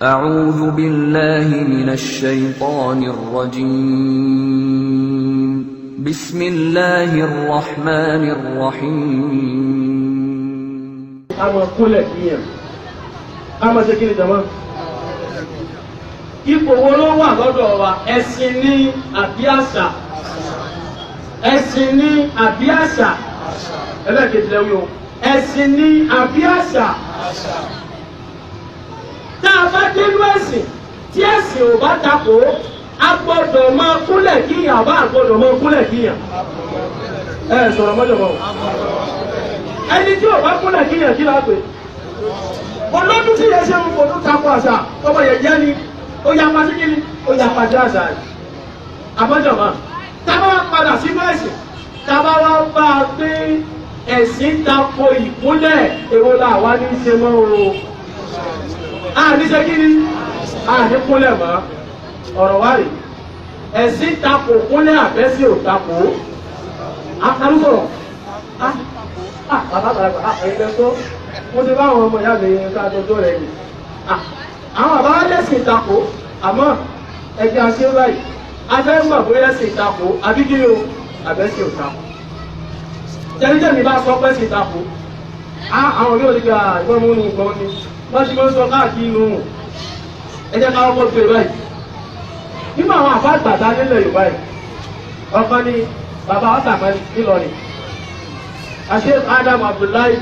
أعوذ بالله من الشيطان الرجيم. بسم الله الرحمن الرحيم. أما كل كيان أما سكين جماعة ipò wo ló wà lọ́dọ̀ wa ẹ̀sìn ní àbí àṣà ẹ̀sìn ní àbí àṣà ẹlẹ́kẹ̀ẹ́ lẹ́wí o ẹ̀sìn ní àbí àṣà tá a bá dénú ẹ̀sìn tí ẹ̀sìn ò bá takò a gbọ́dọ̀ máa kúnlẹ̀ kíyàn bá a gbọ́dọ̀ máa kúnlẹ̀ kíyàn sọ̀rọ̀ mọ́jọ̀ mọ́ ẹni tí ò bá kúnlẹ̀ kíyàn kí lápè olódún tí yẹ ṣe ń fò tó takò àṣà ọmọ yẹ jẹ́ ni ó yà pàṣẹ kí ni ó yà pàṣẹ àṣà rẹ̀ àbọ̀jọ̀mọ́ tábà wá padà sínú ẹ̀sìn tábà wá bá a pé ẹ̀sìn tako ìkúnlẹ̀ èrò làwa ní í ṣe mọ́ o àní ṣe kí ni àní kúnlẹ̀ mọ́ ọ̀rọ̀ wá rè ẹ̀sìn tako kúnlẹ̀ àbẹ́sí ò tako àkàlùsọ̀rọ̀ bàbá ẹ̀yìn lẹ́tọ́ mo ti bá àwọn ọmọ ìyá mi ká jọjọ́ rẹ̀ yìí àwọn àbá lẹ́sìn ìtakò àmọ́ ẹgbẹ́ àṣẹ báyìí afẹ́ mọ̀ bóyá lẹ́sìn ìtakò àbí kí o àbẹ́sìn ìtakò tẹ́lifíṣẹ́ bá sọ pé sí ìtakò àwọn yóò di pé ìgbọ́n mú ní ìgbọ́n ní wọ́n ti máa ń sọ káàkiri inú ẹjẹ́ káwọn kọ́ gbé báyìí nínú àwọn àbá àgbàdá nílẹ̀ Yorùbá yìí ọkàn ní bàbá ọ̀tàmọ́lì ńìlọrin àṣẹ Adam Abdullahi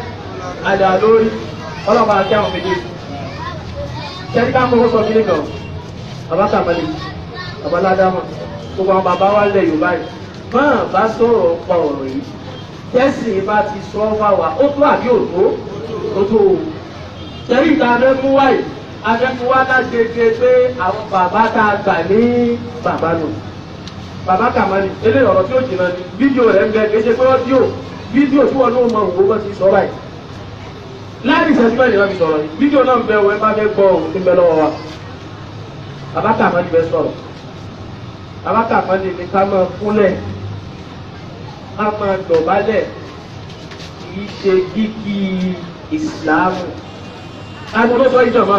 Adalori ọlọ́pàá àti àwọn méjèèjì kẹ́rí ká kọ́kọ́ sọ kílé kan bàbá kàmálì bàbá ládámà gbogbo àwọn bàbá wa lẹ̀ Yorùbá yìí máa bá sọ̀rọ̀ pa ọ̀rọ̀ yìí tẹ́sì bá ti sọ wá wá ó tó àbí òtó ó tó o kẹ́rí ìta abẹ́fún wáyé abẹ́fún wá lágbègbè pé àwọn bàbá tá a gbà ní bàbá nù bàbá kàmálì eléyìí ọ̀rọ̀ tí ó jìnnà ní fídíò rẹ̀ ń bẹ kì í ṣe pé fídíò tí wọn náà mọ òwò bá ti sọ báyìí láàrin ìṣẹ́jú mẹ́rin wọ́n fi sọ̀rọ̀ yìí fídíò náà ń bẹ wọ́n bá fẹ́ gbọ́ ohun tí ń bẹ lọ́wọ́ wa bàbá kàmálì fẹ́ sọ̀rọ̀ bàbá kàmálì ní ká máa kúnlẹ̀ ká máa dọ̀bálẹ̀ kì í ṣe kíkí ìsìláàmù láti wọ́n sọ ìjọba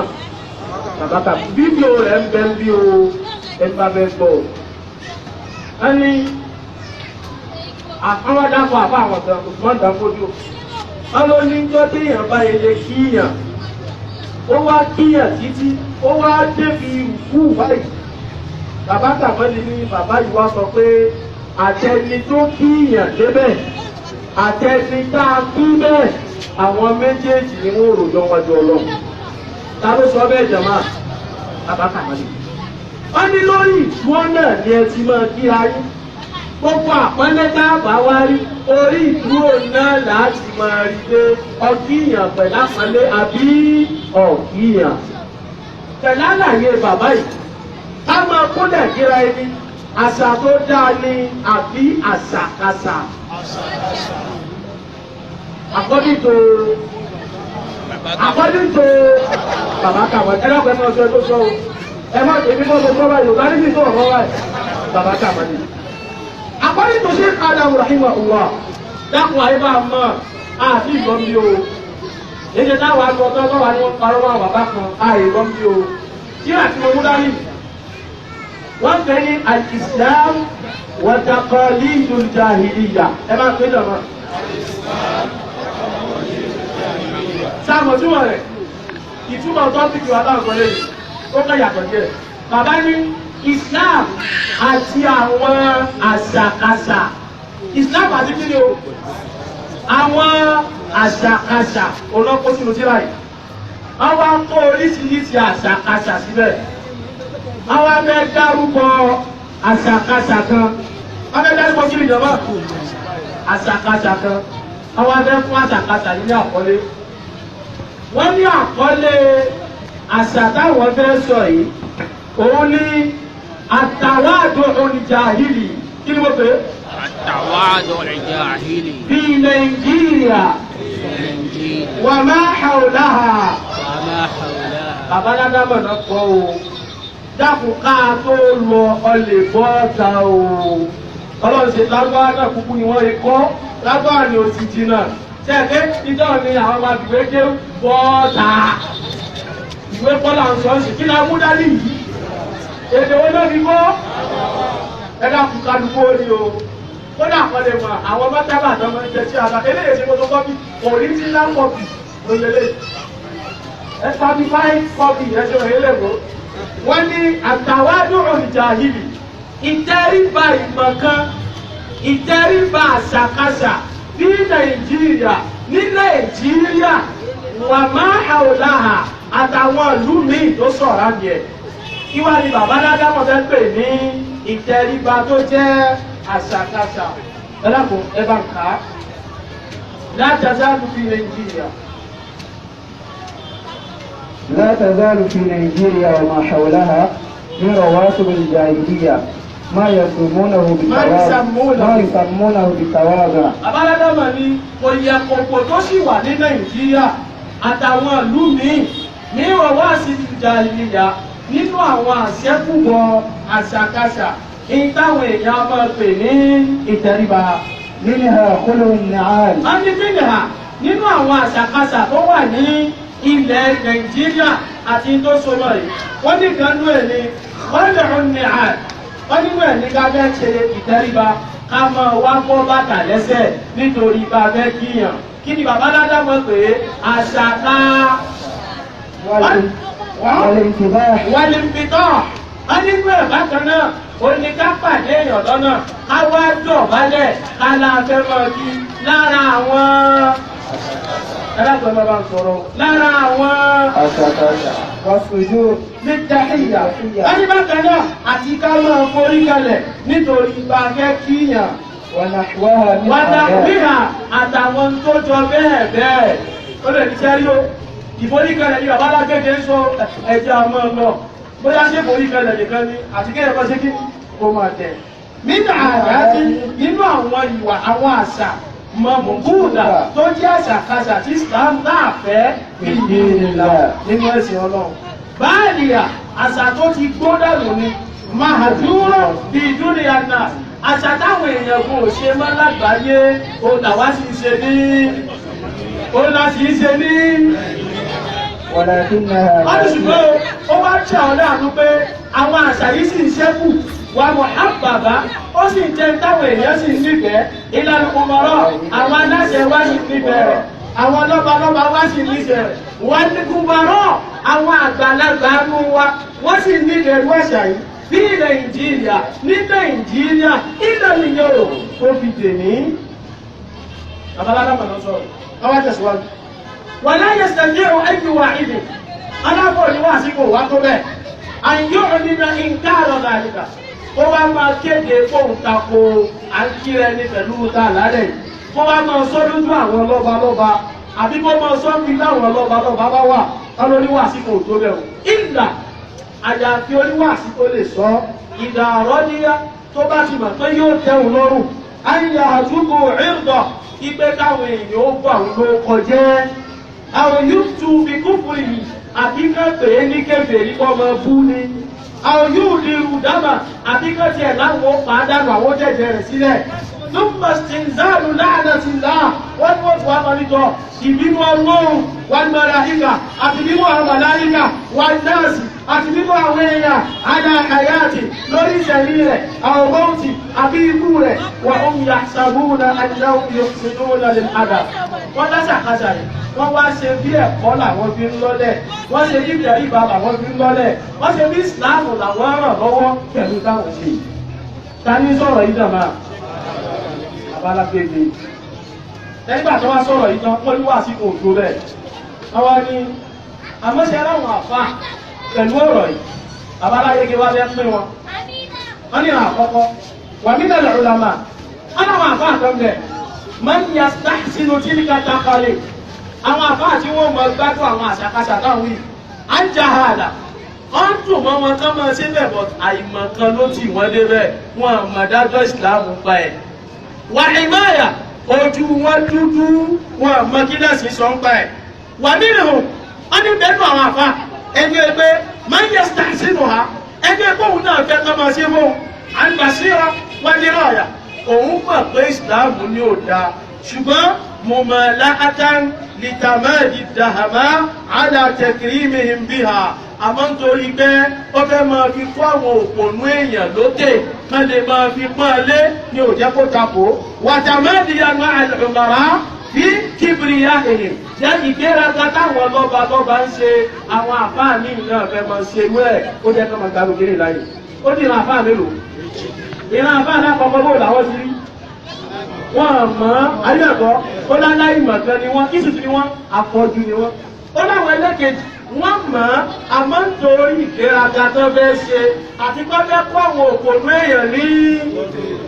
bàbá kàmálì fídíò rẹ̀ ń bẹ bí o ẹ bá fẹ́ gbọ́ wọ́n ní àwọn adáfọ̀ àbá àwọn kan kò tún dá fojú alóníjọ́ téèyàn bá ilé kíyàn ó wá kíyàn títí ó wá débi ìkú báyìí bàbá kàmọ́lì ní bàbá yìí wá sọ pé àtẹni tó kíyàn débẹ̀ àtẹni tá a kí bẹ́ẹ̀ àwọn méjèèjì ni wọ́n rojọ́ wájú Ọlọ́run ta ló sọ bẹ́ẹ̀ jàmá bàbá kàmọ́lì wọ́n ní lórí ìdúró náà ni ẹ ti máa kí ayé gbogbo àpẹẹrẹ tá a bá wá rí orí ìdúró náà láti máa rí pé ọkíyàn pẹ̀lú àpẹẹrẹ àbí ọkíyàn pẹ̀lú àlàyé bàbá yìí ká máa kúnlẹ̀ kíra ẹni àṣà tó dáa ni àbí àṣàkáṣà according to bàbá kàwọn ẹlẹ́pẹ̀ẹ́ náà sọ tó sọ o ẹ má tèmi kọ́ sọ báyìí Yorùbá níbi tó ọ̀rọ̀ wáyé bàbá kàwọn ni. According to Sheikh Adam rahimahullah dákun ayé bá mọ̀ àti ìgbọ́n bí o èdè táwọn àgbọ̀ tó wà ní wọn parọ́ wọn bàbá kan àì ìgbọ́n bí o tí àti mo mú dání wọ́n fẹ́ ní al-Islam wa taqalidul jahiliya ẹ máa pé jọ̀mọ́ sáàmù túmọ̀ rẹ̀ ìtumọ̀ tọ́pìkì wà láwọn ọ̀gọ́lẹ̀ yìí ó kẹ́ yàtọ̀ díẹ̀ bàbá ní Islam àti àwọn àṣàkáṣà Islam àti kí ni o àwọn àṣàkáṣà olóko sínú síra yìí àwọn akọ oríṣiríṣi àṣàkáṣà síbẹ̀ àwọn abẹ́ dárúkọ àṣàkáṣà kan abẹ́ dárúkọ kí ni ìjọba àṣàkáṣà kan àwọn abẹ́ fún àṣàkáṣà yìí ní àkọlé wọ́n ní àkọlé àṣà táwọn fẹ́ sọ yìí òun ní التواضع الجاهلي كلمة ايه؟ التواضع الجاهلي في نيجيريا وما حولها bàbá dámọ̀ náà kọ́ o dákun ká tó lọ ọlẹ̀ bọ́ọ̀ta o Ọlọ́run ṣe lágbára náà kúkú ni wọ́n lè kọ́ lágbára ni òsì jìnnà ṣẹ́ẹ̀kẹ́ ìjọ́ ni àwọn ọmọ àgbègbè bọ́ọ̀ta ìwé kọ́lá ń sọ sí kí ni amúdálì yìí èdè wọn náà fi kọ́ ẹ̀dá kù kálukú ó ní o kódà kan lè mọ àwọn mọ́tàbà tó máa ń jẹ sí àbá eléyìí ṣe mọ́tò kọ́pì original copy lóyèlé certified copy ẹ̀ṣọ́ ìyẹ́lẹ̀kọ́ wọ́n ní àtàwádùn ìjàhìlì ìtẹríba ìmọ̀kan ìtẹríba àṣàkáṣà ní Nàìjíríà ní Nàìjíríà wà máa hàwòláhà àtàwọn ìlú míì tó sọ̀rọ̀ àmì ẹ̀ kí wá ní bàbá dáadáa fẹ́ pè ní ìtẹríba tó jẹ́ àṣàkáṣà ẹlẹ́kùn ẹbá ń ká la tazalu fi Nàìjíríà. لا تزال في نيجيريا وما حولها من رواتب الجاهلية ما يسمونه بالتواضع. Abáládámà ni kò yẹ kòkò tó sì wà ní Nàìjíríà àtàwọn ìlú míì ní ọwọ́ sí ìjàhílíyà nínú àwọn àṣẹ́kùbọ̀ àṣàkáṣà ní táwọn èèyàn máa pè ní ìtẹríba. منها خلو النعال. a ní mínìhà nínú àwọn àṣàkáṣà tó wà ní ilẹ̀ Nàìjíríà àti tó sọmọ yìí wọ́n ní ganú ẹ̀ ní wọ́n ní àà wọ́n nínú ẹ̀ ní gágẹ́ ṣe ìtẹríba ká máa wá gbọ́ bàtà lẹ́sẹ̀ nítorí bá fẹ́ kíyàn kí ni bàbá dáadáa mọ̀ pé àṣàká wàlìmpìtọ́ wọ́n nínú ẹ̀ bákan náà ó ní ká pàdé èèyàn lọ́nà ká wá dọ̀bálẹ̀ ká láfẹ́ mọ́ kí lára àwọn ẹlẹ́gbẹ̀ẹ́ bàbá ń sọ̀rọ̀ lára àwọn àṣàkáṣà wàṣojú ní dáhìyà ẹni bákan náà àti ká máa forí kalẹ̀ nítorí bá fẹ́ kíyàn wàdàkùnrin àtàwọn tó jọ bẹ́ẹ̀ bẹ́ẹ̀ ó lè ní sẹ́rí o ìforí kalẹ̀ yìí bàbá lágbègbè ń sọ ẹ̀jẹ̀ ọmọ ọmọ bóyá ṣe forí kalẹ̀ nìkan ni àti kéèyàn kan ṣe kí kó máa tẹ̀ nínú àdáyé nínú àwọn ìwà àwọn àṣà mọ̀mùkúùdà tó jẹ́ àṣàkáṣà tí Islam náà fẹ́ ìdí ìlà nínú ẹ̀sìn Ọlọ́run. Báàlìyà àṣà tó ti gbódàlù ni Mahadúró bí ìdúnìyà náà àṣà táwọn èèyàn kò ṣe mọ́ lágbàáyé òun làwá sì ń ṣe ní òun là sì ń ṣe ní. Wọ́n ti ṣùgbọ́n ó wá ń ṣe àwọn láàánú pé àwọn àṣà yìí sì ń ṣẹ́kù wà muhabbaba ó sì ń jẹ́ táwọn èèyàn sì ń nífẹ̀ẹ́ ìlànà ọmọrọ̀ àwọn aláṣẹ wá sì nífẹ̀ẹ́ rẹ̀ àwọn lọ́balọ́ba wá sì nífẹ̀ẹ́ rẹ̀ wọ́n ní kúbarọ́ àwọn àgbàlagbà nù wa wọ́n sì nífẹ̀ẹ́ rú àṣà yìí bí Nàìjíríà ní Nàìjíríà ìlànà ìyẹ̀wò tó fi dè ní. Babaláwo náà sọ̀rọ̀ káwá tẹ̀síwájú. wọ́n láyé sẹ́ńdẹ̀rù ẹ̀jú wa ìdè alábọ̀ọ́lì wá sí kò wá tó bẹ́ẹ̀ àyọ̀ nínú nǹkan àrọ̀ nàìjíríà kó wá máa kéde fóun tako àkírẹ ní pẹ̀lú ta lálẹ́ yìí kó wá máa sọ lójú àwọn lọ́balọ́ba àbí kó máa sọ bí láwọn lọ́balọ́ba bá wà kálọ́ oníwàásí kò tó bẹ̀rù ìlà àyàfi oníwàásí tó lè sọ ìdá àrọ́níyá tó bá ti mọ̀ pé yóò tẹ̀wọ̀n lọ́rùn àyà àdúgbò ìrìndọ̀ ìgbé káwọn èèyàn ó gbọ́ àwọn ló kọjẹ́ àwọn yóò tu ìkúfù yìí àbí ká pè é ní kèfèrí kọ́ máa bú ni àwọn yóò lè rù dábà àbí ká tiẹ̀ láwọn pàdánù àwọn jẹ́jẹ́ rẹ̀ sílẹ̀ thumma istinzalu la'natillah wọ́n ní wọ́n tún wá máa nítọ́ ìbínú Ọlọ́run wan malaika àti bínú àwọn màláíkà wan nasi àti bínú àwọn èèyàn ala hayati lórí ìṣẹ̀lẹ̀ rẹ̀ àwọn mọ́ọ̀tì àbí ikú rẹ̀ wa hum yahsabuna annahum yuhsinuna lil adab wọ́n lásàkásà yìí wọ́n wá ṣe bí ẹ̀kọ́ làwọn fi ń lọ́lẹ̀ wọ́n ṣe bí ìdẹ̀ríba làwọn fi ń lọ́lẹ̀ wọ́n ṣe bí ìsìláàmù làwọn ràn lọ́wọ́ pẹ̀lú táwọn ṣe yìí. Ta ní sọ̀rọ̀ yìí dàmà abálágbèdè nígbà tó wá sọ̀rọ̀ yìí tán wọ́n ní wà sí òjò rẹ̀ àwa ni àmọ́ṣẹ́ aláwọ̀ àfà pẹ̀lú ọ̀rọ̀ yìí abáláyége wá bẹ́ pín wọn wọ́n ní àkọ́kọ́ wà mí lẹ́lẹ̀ ulama aláwọ̀ àfà àtọ́gbẹ̀ man yastahsinu tilka taqalid àwọn àfáà tí wọ́n mọ̀ gbádùn àwọn àṣàkáṣà táwọn yìí á ń jà hàdà wọ́n dùn mọ́ wọn kán máa ṣe bẹ̀ bọ̀ àìmọ̀ kan ló tì wọ́n débẹ̀ wọn mọ̀ dájọ́ ìsìláàmù pa ẹ̀. wà ìmáyà ojú wọn dúdú wọn mọ̀ kí lẹ́sìn sọ ń pa ẹ̀. wà nínú wọn ní bẹ́ẹ̀ nù àwọn àfáà ẹgbẹ́ pé máa ń yẹ sínú ha ẹgbẹ́ bóun náà fẹ́ kán máa ṣe fóun à ń gbà síra wọn ní ọ̀yà òun mọ̀ pé ìsìláàmù ni ò dáa ṣùgbọ́n mumala'atan litamadi dahama ala takrimihim biha àmọ́ nítorí pé ó fẹ́ máa fi kó àwọn òpònú èèyàn lókè má lè máa fi pọ́n lé ní òjẹ́ kó tapò wàtàmẹ́dì yanu àlùmọ̀rá fi kíbìrìyà èyí jẹ́ ìgbéraga táwọn lọ́ba ń ṣe àwọn àfáà ní ìlànà fẹ́ máa ṣe wẹ́ ó jẹ́ kọ́ máa gbàgbé kéré láyé ó ní ìran àfáà mélòó ìran àfáà lápapọ̀ bó làwọn ti rí wọ́n mọ̀ ayọ̀kọ́ ó láláì mọ̀kan ni wọ́n kí sì ni wọ́n àfọ́jú ni wọ́n ó láwọn ẹlẹ́kejì wọ́n mọ̀ àmọ́ nítorí ìgbéraga tó fẹ́ ṣe àti pé fẹ́ kó àwọn òpònú èèyàn ní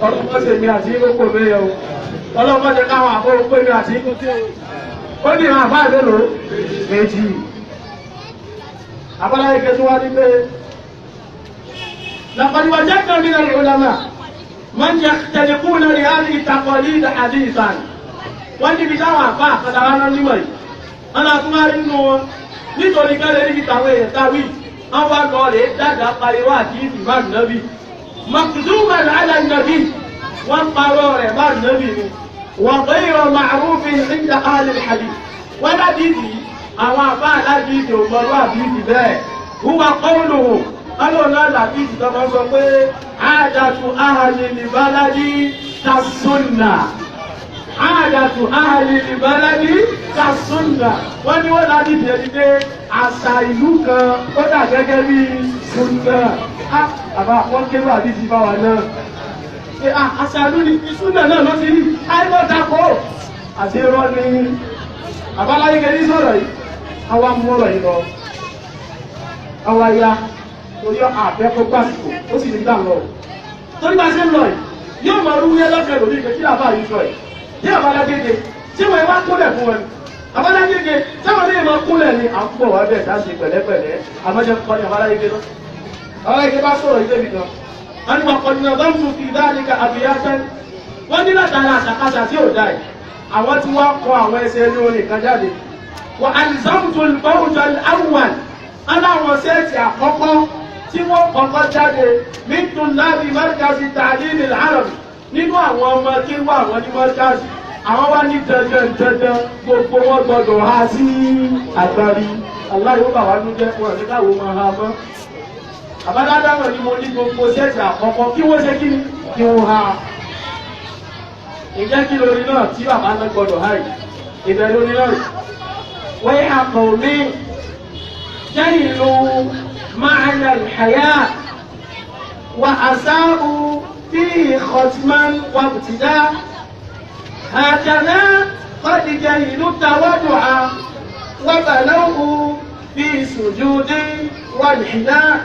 ọlọ́mọdé mi àti òpònú èèyàn o ọlọ́mọdé káwọn àfọwọ́pé mi àti ó ní ìran àfáà mélòó méjì abọ́láyé kẹtù wá ní pé لقد وجدنا من العلماء من يختلقون لهذه التقاليد حديثا wọ́n níbi táwọn àfá àkàdára náà nímọ̀ yìí wọ́n náà tún wá rí nínú wọn nítorí kẹ́lẹ̀ níbi tàwọn èèyàn táwí wọ́n wá lọ rẹ̀ dáadáa pariwo àti ìfìmáà nàbí maktuban ala nàbí wọ́n parọ́ rẹ̀ bá nàbí ni wọ́n ghayra ma'rufin inda ahli al-hadith wọ́n ládìdì àwọn àfá aládìdì ògbọ́lú àbídì bẹ́ẹ̀ huwa qawluhu alóòlá làbídì tó máa sọ pé àádàtú ahli al-baladi kas-sunnah àádàtú ahli al-baladi kas-sunnah wọ́n ní wọ́n láti dẹ̀ dé àṣà ìlú kan ó dà gẹ́gẹ́ bí sunnah àbá wọ́n kéré àdíjì bá wà náà àṣà ìlú ni sunnah náà ló ti rí àìmọ́dàkọ́ àti irọ́ ni àbáláyé kẹrí sọ̀rọ̀ yìí àwa mú ọ̀rọ̀ yìí lọ àwa ya torí àfẹ́kọ́ gbàsìkò ó sì ní dà lọ torí bá ṣe ń lọ yìí yóò mọ̀ orúwé lọ́kẹ̀ẹ́ lórí ìfẹ́ kí làbá yìí sọ yìí tí àbálágége tí wọ́n wá kúnlẹ̀ fún wọn àbálágége táwọn ilé ìmọ̀ kúnlẹ̀ ni à ń pọ̀ wá bẹ̀ dáṣe pẹ̀lẹ́pẹ̀lẹ́ àmọ́jẹ́ kọ́ ní àbálágége lọ. àbálágége bá sọ̀rọ̀ ilé mi kan wọ́n ní wọn kọ́ ní ọ̀dọ́ mú fi dáníkà àbíyáṣẹ́ wọ́n ní látara àṣàkáṣà tí ò dá ẹ̀ àwọn tí wọ́n kọ àwọn ẹsẹ̀ ní orin kan jáde wọ́n àlìsàmùtò ìbáwùjọ àwọn aláwọn sẹ́ẹ̀tì àkọ́kọ́ tí wọ́n kọ́kọ́ jáde mítún láti mọ́ríkàsì tààlìlì àrọ̀bì nínú àwọn ọmọ tí wọ́n àwọn ní mọ́ríkàsì àwọn wá ní dandan gbogbo wọn gbọdọ̀ ha sí àgbárí aláyé ó bà wá ní jẹ́ wọn ní káwọ́ máa ha mọ́ àbádádáwọ̀ ni mo ní gbogbo sẹ́ẹ̀tì àkọ́kọ́ kí wọ́n ṣe kí wọ́n ha ìjẹ́ kí lórí náà tí bàbá náà gbọdọ̀ ha yìí ìbẹ̀ lórí náà wọ́n yà kọ̀ mí جهلوا معنى الحياة وأساءوا فيه ختما وابتداء هكذا قد جهلوا التواضع وبلوه في سجود وانحناء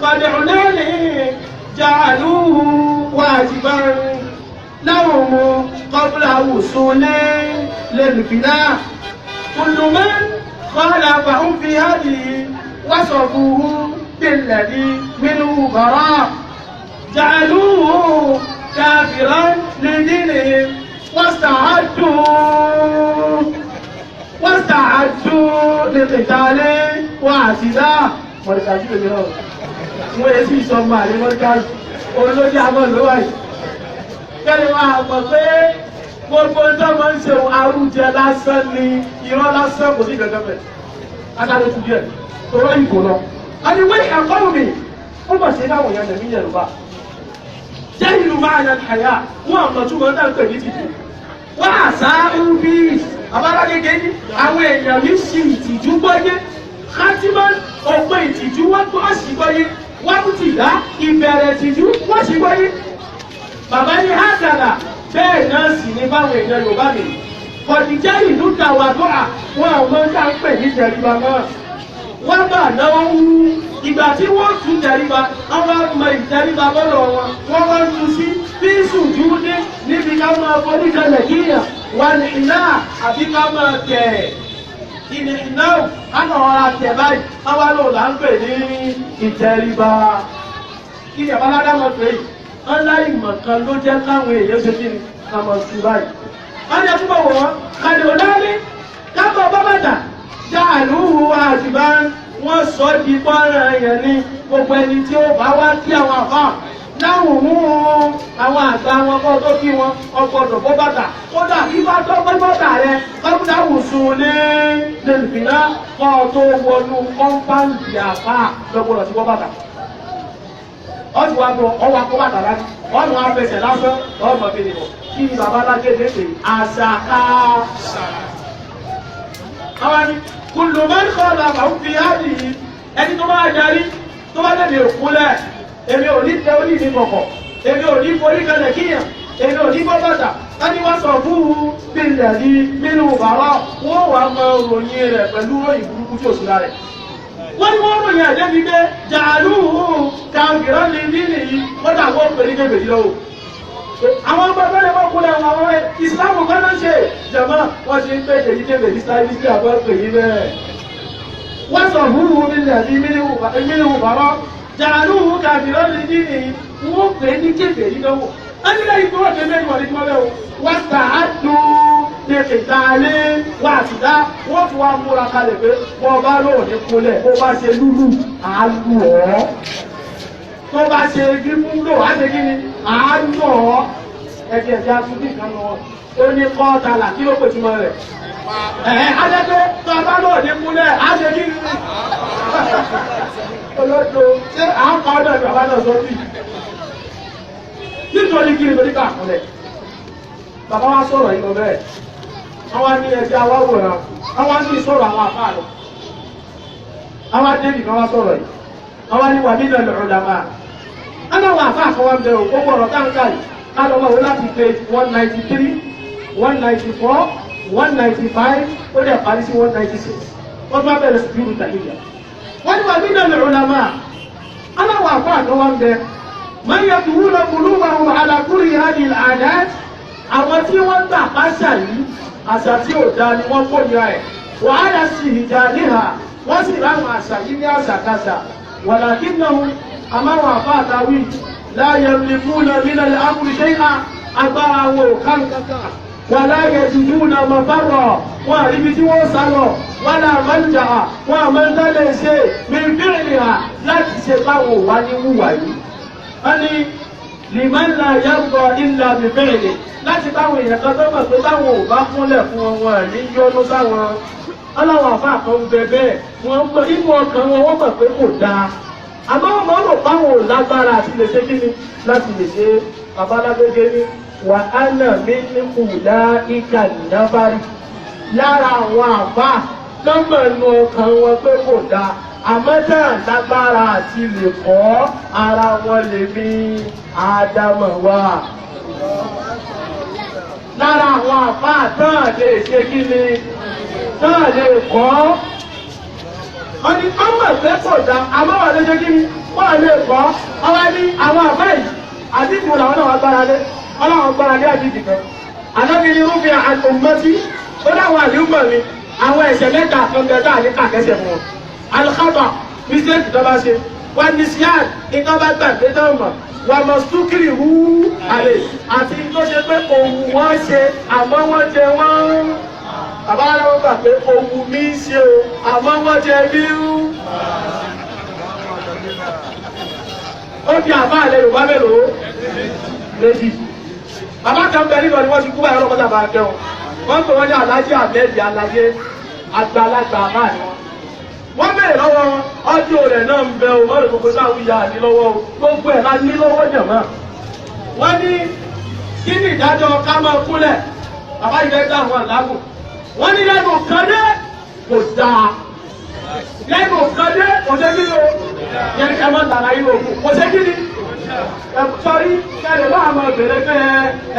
خلعنا لي جعلوه واجبا لهم قبل وصول للفناء كل من خالفهم في هذه وصفوه بالذي منه براء جعلوه كافرا لدينهم واستعدوا لقتال واعتداء مركزي بجنوب wọ́n yẹ sí ìsọmọ àrí mọ́ríkàzì olóòdí àmọ́ lówáyìí kẹ́lẹ̀ wọ́n àmọ́ pé gbogbo tó máa ń ṣe àrùjẹ lásán ni irọ́ lásán kò sí gẹ́gẹ́ bẹ̀ adájọ́ tún díẹ̀ tó rọ́ ìbò lọ. àníwé ẹ̀kọ́ mi ó mọ̀ sí láwọn èèyàn lẹ̀mí Yorùbá jẹ́ ìlú máa yan àyà wọ́n àmọ́ tún mọ́ náà pè ní tìjú wọ́n àṣà ń bí àbálágége ní àwọn èèyàn ní sí ìtìjú gbọ́yé kátímọ́ òpin ìtìjú wọ́n tó sì gbọ́yé wọ́n tún ti dá ìbẹ̀rẹ̀ ìtìjú wọ́n sì gbọ́yé bàbá ní hákàlà bẹ́ẹ̀ náà sì ní báwọn èèyàn Yorùbá mi kọ̀dìjẹ́ ìlú tàwàdúrà wọn àwọn ọmọ ń pè ní tẹríba náà wọ́n bà náà ń wú ìgbà tí wọ́n tún tẹríba àwọn ọmọ ìtẹríba bọ́lọ̀ wọn wọ́n wá ń tún sí fíìsù júdé níbi ká máa forí kalẹ̀ kíyàn wà ní ìná àbí ká máa tẹ̀ ìní ìná káná ọ̀rá tẹ̀ báyìí káwá lò là ń pè ní ìtẹríba kí ni àbáládá mọ̀ pé yìí aláìmọ̀ kan ló jẹ́ káwọn èèyàn ṣe kí ni ká mọ̀ sí báyìí. wọ́n jẹ́ túbọ̀ wọ̀ wọ́n kàdé òlárí kábọ̀ bábàtà já àlúhù àtìbá wọ́n sọ di pọ́nrán èèyàn ní gbogbo ẹni tí ó bá wá sí àwọn àfà láwọn mú àwọn àgbà wọn kọ́ tó kí wọn ọgbọ́dọ̀ bọ́ bàtà kódà kí bá tó bọ́ bàtà rẹ kọ́kúdà wùsùn ní lẹ́nìfìnà kọ́ tó wọnú kọ́ńpáǹdì àfà lọ́gbọ́dọ̀ ti bọ́ bàtà. ọ̀sùn wa bọ̀ ọwọ́ akọ́ bàtà láti ọ̀nà afẹsẹ̀ lásán ọmọ bìnrin bọ̀ kí ni bàbá alágédé pè àṣàká. àwọn ni kùlùmọ́n kọ́ làbà ń fi áàdì yìí ẹni tó bá darí tó bá tẹ̀lé òkúlẹ̀ èmi ò ní tẹ orí mi kọ̀kọ̀ èmi ò ní forí kalẹ̀ kíyàn èmi ò ní bọ́ bàtà láti wá sọ fún un bí ilẹ̀ ní nínú bàbá wọ́n wà mọ ròyìn rẹ̀ pẹ̀lú ròyìn burúkú tí ò sí lára rẹ̀. wọ́n ní wọ́n ròyìn àjẹ́ mi pé jàálù kàǹgìrán ní nínú yìí wọ́n dà wọ́n pè ní kébèjì lọ́wọ́. àwọn ọmọ ẹgbẹ́ lẹ́wọ́ kúlẹ̀ àwọn ọmọ rẹ̀ ìsìlámù kan náà ṣe jẹ̀mọ́ wọ́n ti ń pè èyí kébèjì sáyẹ́sì àbọ̀ pè yí bẹ́ẹ̀. wọ́n sọ fún un bí ilẹ̀ ní nínú bàbá jàlúù kàbírọ́ lè ní èyí wọ́n pè ní kéfèé yìí lọ́wọ́ ẹnilẹ́ yìí tó wọ́n tẹ́ mẹ́rin wà ní kíwọ́lẹ́ o wọ́n tà á dùn ní ìtàlé wà àtìdá wọ́n tún wá múra kalẹ̀ pé wọ́n bá lóò ní kúnlẹ̀ bó bá ṣe lúlù àálù ọ́ tó bá ṣe gímúlò á ṣe kí ni àálù ọ́ ẹ̀jẹ̀ ẹ̀jẹ̀ atúndì kan lọ ó ní kọ́ tààlà kí ló pè túmọ̀ rẹ̀ adẹ́gbẹ́ tó bá lóò ní kúnlẹ̀ á ṣe kí ni olóòtú ṣé à ń pa ọdọ ìgbà bá náà sọ́bì nítorí kí nítorí ká àkúnlẹ̀ bàbá wa sọ̀rọ̀ yìí lọ bẹ́ẹ̀ àwọn ní ẹja wa wòran àwọn ní sọ̀rọ̀ àwọn àfáà lọ àwọn adébì kan wá sọ̀rọ̀ yìí àwọn ní wà nínú al-ulama àwọn àfáà kan wá ń bẹ o gbogbo ọ̀rọ̀ táǹkà yìí ká lọ wọ́n láti page 193 194 195 ó dẹ̀ parí sí 196 wọ́n tún wá bẹ̀rẹ̀ sí bíi tàlíyà wọ́n ní wà nínú al-ulama aláwọ̀ àfáà kan wá ń bẹ man yaquluna qulubahum ala kulli hadhihi al-'adat àwọn tí wọ́n gbà pàṣà yìí àṣà tí ò dáa ni wọ́n kórìíra ẹ̀ wàhálà sí ìjà níhà wọ́n sì ráwọn àṣà yìí ní àṣàkáṣà walakinnahum àmáwọn àfáàtàwí la yamlikuna min al-amri shay'an agbára wọn ò kán kankan wala yajiduna mafarra wọn àríbi tí wọ́n sá lọ wala malja'a wọn àmọ́ńdálẹ̀ ṣe min fi'liha láti ṣe báwọn wà ní wúwà yìí wọ́n ní liman la yarda illa bi fi'li láti báwọn èèyàn kan tó mọ̀ pé báwọn ò bá kúnlẹ̀ fún wọn ní yọ́nú sáwọn aláwọ̀ àfá kan bẹ bẹ́ẹ̀ wọ́n mọ̀ inú ọkàn wọn wọ́n mọ̀ pé kò dáa àmọ́ wọn mọ̀ rò báwọn ò lágbára àti lè ṣe kí ni láti lè ṣe babalágbégé ní wà á nà mí ní kùdá ìkà ìdábárí lára àwọn àfá lọ́mọ̀ inú ọkàn wọn pé kò dáa àmọ́ náà lágbára àti lè kọ́ ara wọn lè ní àdámọ̀ wà lára àwọn àfáà náà lè ṣe kí ni náà lè kọ́ wọ́n ní ọmọ ìfẹ́ pọ̀ dá àmọ́wà lè ṣe kí ni wọ́n lè kọ́ ọwá ní àwọn àfáà yìí àdìdì wọn làwọn náà wá gbára lé ọlọ́wọ́n gbára lé àdìdì kan alábìnrin irúfin àtòmọ́tí ó dáwọn àdìmọ̀ mi àwọn ẹ̀ṣẹ̀ mẹ́ta àfọ́ngẹ́dá ní kàkẹ́sẹ̀ fún wọn alkhata mistake tó bá ṣe wà ní siad nǹkan bá gbàgbé tó mọ̀ wà mọ̀ súkìrì hú àlè àti tó ṣe pé òun wọ́n ṣe àmọ́ wọ́n jẹ wọ́n bàbá aláwọ̀ gbà pé òun mi ń ṣe o àmọ́ wọ́n jẹ bí rú. ó di àbá àlẹ́ yorùbá mélòó méjì bàbá kan bẹ nígbà ni wọ́n ti kú báyìí ọlọ́pàá bá kẹ́ wọn pè wọ́n ní alájí àbẹ́ẹ̀dì aláyé àgbàlagbà máa ní wọn. wọ́n bèèrè lọ́wọ́ ọjọ́ rẹ̀ náà ń bẹ o mọ́rin gbogbo sáwọn ìyá ní lọ́wọ́ o gbogbo ẹ̀ láti ní lọ́wọ́ jẹ̀mọ́. wọ́n ní kí ni ìdájọ́ ká máa kúnlẹ̀ bàbá ìfẹ́ dá àwọn àlágùn wọ́n ní lẹ́nu kàdé kò dáa lẹ́nu kàdé kò ṣe kí ni o yẹn ká máa dára yín òkú kò ṣe kí ni sọrí kẹlẹ̀ bá àwọn obìnrin pé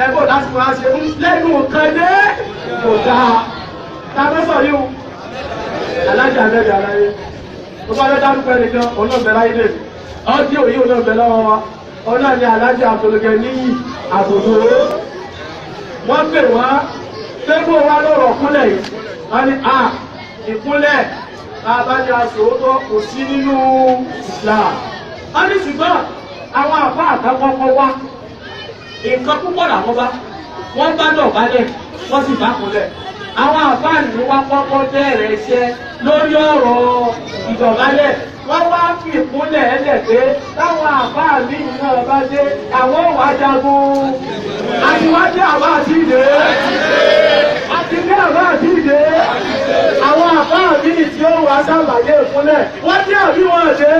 ẹgbẹ́ láti máa ṣe lẹ́nu kàdé kò dáa tàbí sọ̀rí o alájà àbẹ́bẹ̀ aláyé tó bá lẹ́ dárúkọ ẹnìkan olóògbé láyé lè ọdí òyí olóògbé lọ́wọ́ wa ọ̀nà ni alájà àtòlùgẹ ní àtòtò wọ́n pè wọ́n tẹ́gbọ́ wa lọ́rọ̀ kúnlẹ̀ yìí wọ́n ní à ìkúnlẹ̀ àbájá sòótọ́ kò sí nínú Islam wọ́n ní ṣùgbọ́n àwọn àbá àtàkọ́kọ́ wá nǹkan púpọ̀ làwọn bá wọ́n bá dọ̀bálẹ̀ wọ́n sì bá kúnlẹ̀ àwọn àfáàní wá kọ́kọ́ bẹ̀rẹ̀ iṣẹ́ lórí ọ̀rọ̀ ìdọ̀bálẹ̀ wọ́n wá fi ìkúnlẹ̀ ẹlẹ̀ pé táwọn àbá mi náà bá dé àwọn ò wá jagun àti wá dé àbá àti ìdè àti dé àbá àti ìdè àwọn àbá mi tí ó wá sábàyé ìkúnlẹ̀ wọ́n dé àbí wọ́n dé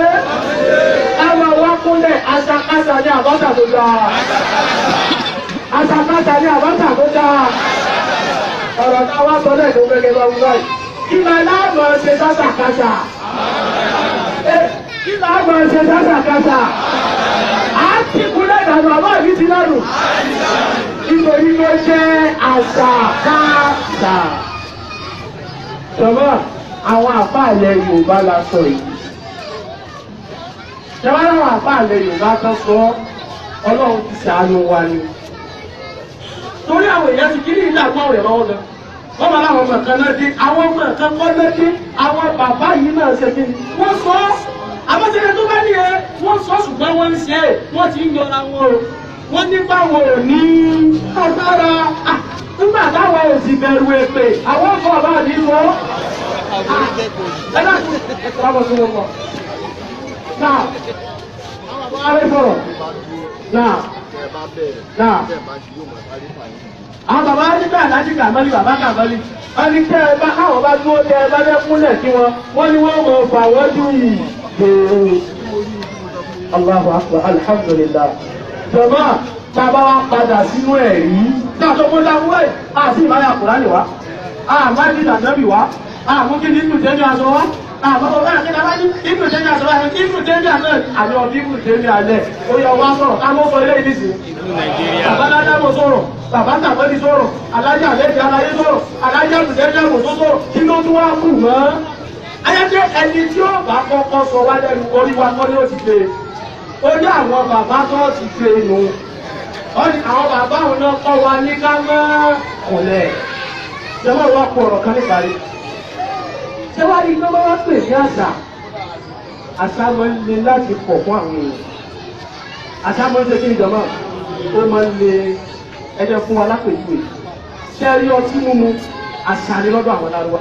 ẹwà wá kúnlẹ̀ aṣàkáṣà ní àbọ́sà tó dáa aṣàkáṣà ní àbọ́sà tó dáa ọ̀rọ̀ náà wá sọ lẹ́ẹ̀dọ́ gẹ́gẹ́ bá wúlọ́ yìí kí máa láàmọ̀ ṣe sásàkáṣà kí láàmọ̀ ṣe sásàkáṣà á ti kúnlẹ̀ ìdàgbà àbá ìbí ti lẹ́rù nítorí ló jẹ́ àṣàkáṣà ṣọ̀bọ̀ àwọn àfáàlẹ̀ Yorùbá la sọ yìí ṣọ̀bọ̀ àwọn àfáàlẹ̀ Yorùbá tó sọ Ọlọ́run ti ṣàánú wa ni torí àwọn èèyàn ti kiri ilé àgbọ̀n rẹ̀ lọ́wọ́ lọ wọ́n máa láwọn ọmọ kan náà dé àwọn ọmọ kan kọ́ lẹ́dí àwọn bàbá yìí náà ṣe kí ni wọ́n sọ ọ́ àbọ̀tẹ́lẹ̀ tó bá nìyẹn wọ́n sọ ṣùgbọ́n wọ́n ń ṣe é wọ́n ti ń yọra wọn o wọ́n nípa wọn ò ní agbára nígbà táwọn ò sì bẹ̀rù èpè àwọn ọkọ̀ ọba àdí sọ ẹ dákun ẹ kọ́ ọmọ tó wọ́n mọ̀ náà àwọn bàbá rẹ̀ sọ̀rọ̀ náà àwọn bàbá nígbà láti kàmọ́lì bàbá kàmọ́lì wọ́n ní tẹ́ ẹ bá káwọn bá dúró tẹ́ ẹ bá fẹ́ kúnlẹ̀ sí wọn wọ́n ní wọ́n mọ̀ fà wọ́n dùn yìí gbèrú Allahu akbar alhamdulillah jọba bàbá wa padà sínú ẹ̀rí náà tó kó dáwọ́ ẹ̀ àti ìbáyà Kùránì wá àmọ́ ìdílé ànábì wá àmọ́ kí ní ìlú tẹ́lẹ̀ aṣọ wá àmọ́ ọ̀gá àkẹ́kẹ́ bá ní ìlú tẹ́lẹ̀ aṣọ wá ìlú tẹ́lẹ̀ àná àmì ọ̀bí ìlú tẹ́lẹ̀ alẹ́ ó yẹ wá sọ̀rọ̀ ká mọ́ sọ ilé ìdíje bàbá ládàmọ̀ sọ̀rọ̀ bàbá tàbí sọ̀rọ̀ alájà lẹ́jẹ̀ aláyé sọ̀rọ̀ alájà lùdẹ́jẹ̀mọ̀ tó sọ̀rọ̀ kí ló tún wá kù mọ́ ayẹ́jẹ́ ẹni tí ó bá kọ́kọ́ sọ wá lẹ́nu orí wa kọ́ ní ó ti gbé ó ní àwọn bàbá tó ti gbé nù ó ní àwọn bàbá òun náà kọ́ wa ní ká mọ́ kùnlẹ̀ jẹ́wọ́ wá pọ̀ ọ̀rọ̀ kan níparí ṣé wá ní tó bá wá pè ní àṣà máa ń le láti pọ̀ fún àwọn èèyàn àṣà máa ń ṣe kí ni jọmọ́ ó máa ń le ẹjẹ fún wa lápèjúwe ṣe rí ọtí mímu àṣà ni lọ́dọ̀ àwọn lárúbá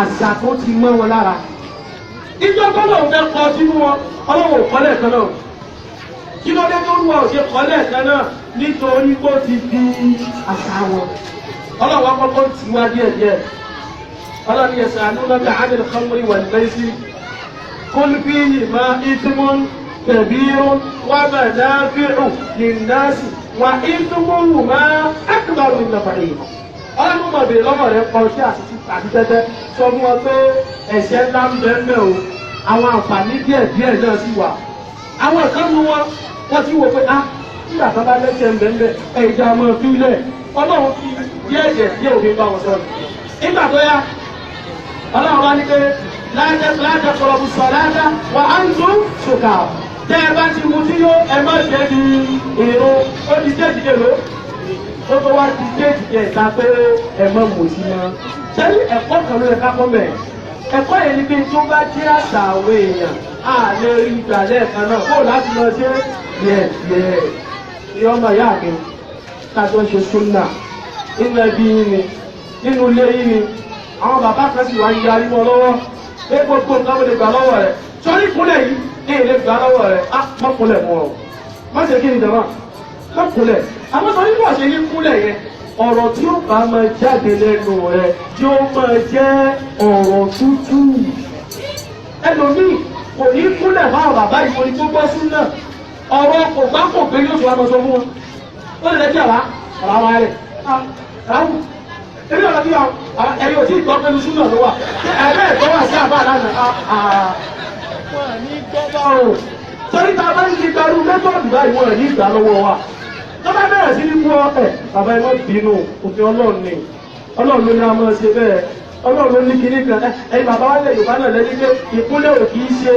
àṣà tó ti mọ́ wọn lára ìjọ gbọ́dọ̀ fẹ́ kọ ọtí mú wọn ọlọ́wọ́ kọ́lẹ̀ kan náà kí ló dé tó rú wa ò ṣe kọ́lẹ̀ kan náà nítorí kó ti di àṣà wọn ọlọ́wọ́ akọ́kọ́ ti wá díẹ̀díẹ̀ ọlọ́ni ẹ̀sẹ̀ àlùmọ́tà ánìl khamri wal maisir kul fihima ithmun kabirun wa manafi'u lin-nas wà ìdúgbòwò máa ẹ̀kúbàrún ìlọ̀fàdé ọlọ́run mọ̀ bèèrè lọ́wọ́ rẹ̀ kọ sí àti tẹ́tẹ́ sọ fún wọn pé ẹ̀ṣẹ̀ ńlá ń bẹ ńbẹ̀ o àwọn àǹfààní díẹ̀ náà sì wà àwọn ìkànnì wọ́n ti wò pé nígbà tó bá lẹ́sẹ̀ ń bẹ ńbẹ̀ ẹ̀jẹ̀ ọmọ ìfilẹ̀ ọlọ́run fi díẹ̀ òfin bá wọn sọ̀rọ̀ nígbà tó yá ọlọ́run wá ní pé láàjẹ́ kọ̀rọ̀ bùsọ̀láàdá wà á ń tún ṣùkà tẹ́ ẹ bá ti mú tí yóò ẹ má ṣe di èrò ó ti déèdì èrò ó tó wá ti déèdì ẹ̀ta pé ẹ má mú sí mọ́. sẹ́yìn ẹ̀kọ́ kan ló yẹ ká kọ́ mẹ́ ẹ̀kọ́ yẹn ni pé tó bá jẹ́ àṣà àwọn èèyàn á lè rí ìgbà lẹ́ẹ̀kan náà kó láti lọ ṣe díẹ̀ ní ọmọ ìyá mi kájọ ṣe súnà nínú ẹbí yín ni nínú ilé yín ni àwọn bàbá kan sì wá ń yarí wọn lọ́wọ́ pé gbogbo nǹkan mo lè gbà lọ́wọ́ rẹ̀ sọ́rí ìkúnlẹ̀ yìí ní ilé gbà lọ́wọ́ rẹ̀ á mọ́kúnlẹ̀ mọ́ ọ má ṣe kí ni jọba mọ́kúnlẹ̀ àmọ́ sọ nígbà ṣe yí kúnlẹ̀ yẹn ọ̀rọ̀ tí ó bá máa jáde lẹ́nu rẹ̀ tí ó máa jẹ́ ọ̀rọ̀ tútù ẹlòmíì kò ní kúnlẹ̀ fáwọn bàbá yìí mo ní gbogbo sún náà ọ̀rọ̀ kò bá kò gbé yóò tó wá lọ sọ fún wọn ó lè lẹ́jọ́ àwa àwa rẹ̀ ráwù èmi ọ̀rọ̀ bí ẹ̀rí ò tí ì gbọ́ pẹ̀lú sún náà ló wà ẹ̀rẹ́ ẹ̀kọ́ wà sí àbá lánàá wọn ní gbọ́dọ̀ o torí ta bá ń ti gbarú mẹ́tọ́ọ̀dù báyìí wọn ní ìgbà lọ́wọ́ wa tó bá bẹ̀rẹ̀ sí ní mú ọ̀pẹ̀ bàbá ẹ̀ wọ́n bínú òfin ọlọ́run ni ọlọ́run ló ní a máa ṣe bẹ́ẹ̀ ọlọ́run ló ní kinní kan ẹ̀yin bàbá wa lẹ̀ yorùbá náà lẹ́ni pé ìkúnlẹ̀ ò kì í ṣe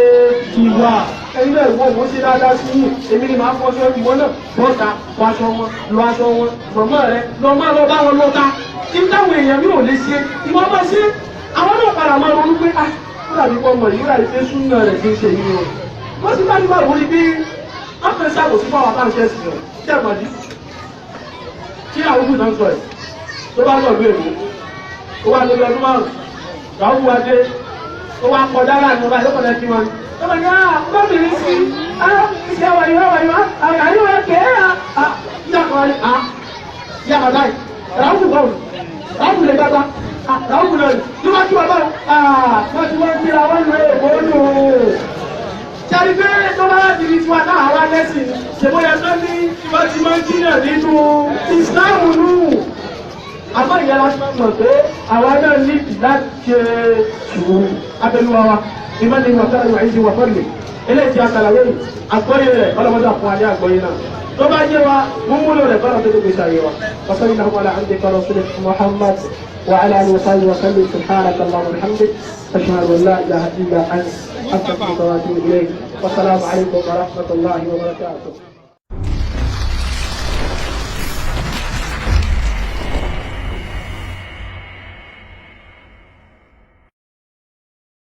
ìwà ẹ̀yin náà ìwọ òun ṣe dáadáa sí yìí èmi ni màá fọṣọ ìwọ náà bọ́ta wọ aṣọ wọn lọ aṣọ wọn mọ̀mọ́ rẹ lọ máa lọ bá wọn lọ́ta kí táwọn èèyàn mi ò lè ṣe ìwọ bá ṣe àwọn náà padà máa ronú pé ó dàbí pọ́ mọ̀ yìí láì pé súnà rẹ̀ kì í ṣe yìí o wọ́n ti bá nígbà wọ́n ní bí wọ́n fẹ́ ṣàkóso fún àwọn àbáńṣẹ́ sí ọ̀ kí ẹ̀mọ̀dí kí àwọn òkú náà sọ ẹ̀ tó bá lọ lú èkó ó wá lórí ọdún márùn-ún ráwú adé ó wá kọjá láàrin ọba ìlú kọjá kí wọn. ọba ní gbọ́bìnrin sí iṣẹ́ wàyíwá àyíwá kẹ́ yàkọ̀ yàkọ̀ láì ràwùkù bọ́ọ̀lù ràwùkù lè gbàgbà ràwùkù náà ní wọ́n tí wọ́n bá wọ́n tí wọ́n kíra wọ́n lè bọ́ọ̀lù. Jẹ́rí pé tó bá láti rí tiwa náà wá lẹ́sìn ṣèbóyá tó ní wọ́n ti máa ń jìnnà nínú ìsìláàmù nù. Àmọ́ ìyá láti máa mọ̀ pé àwa náà ní láti ṣe sùúrù abẹ́lúwa wa ìmọ̀lẹ́ ìwà sára ìwà ìṣe wà fọ́lẹ̀. Eléyìí ti àtàlàyé yìí àgbọ́yé rẹ̀ ọlọ́mọdé àfún adé àgbọ́yé náà. Tó bá yé wa mú múlò rẹ̀ fọ́nà tó tó gbèsè àyè wa. Wasalli Allahu ala abdika wa rasulika Muhammad wa ala alihi wa sahbihi wa sallim subhanaka Allahumma wa bihamdik ashhadu an la ilaha illa anta astaghfiruka wa atubu ilayk. Wassalamu alaikum wa rahmatullahi wa barakatuh.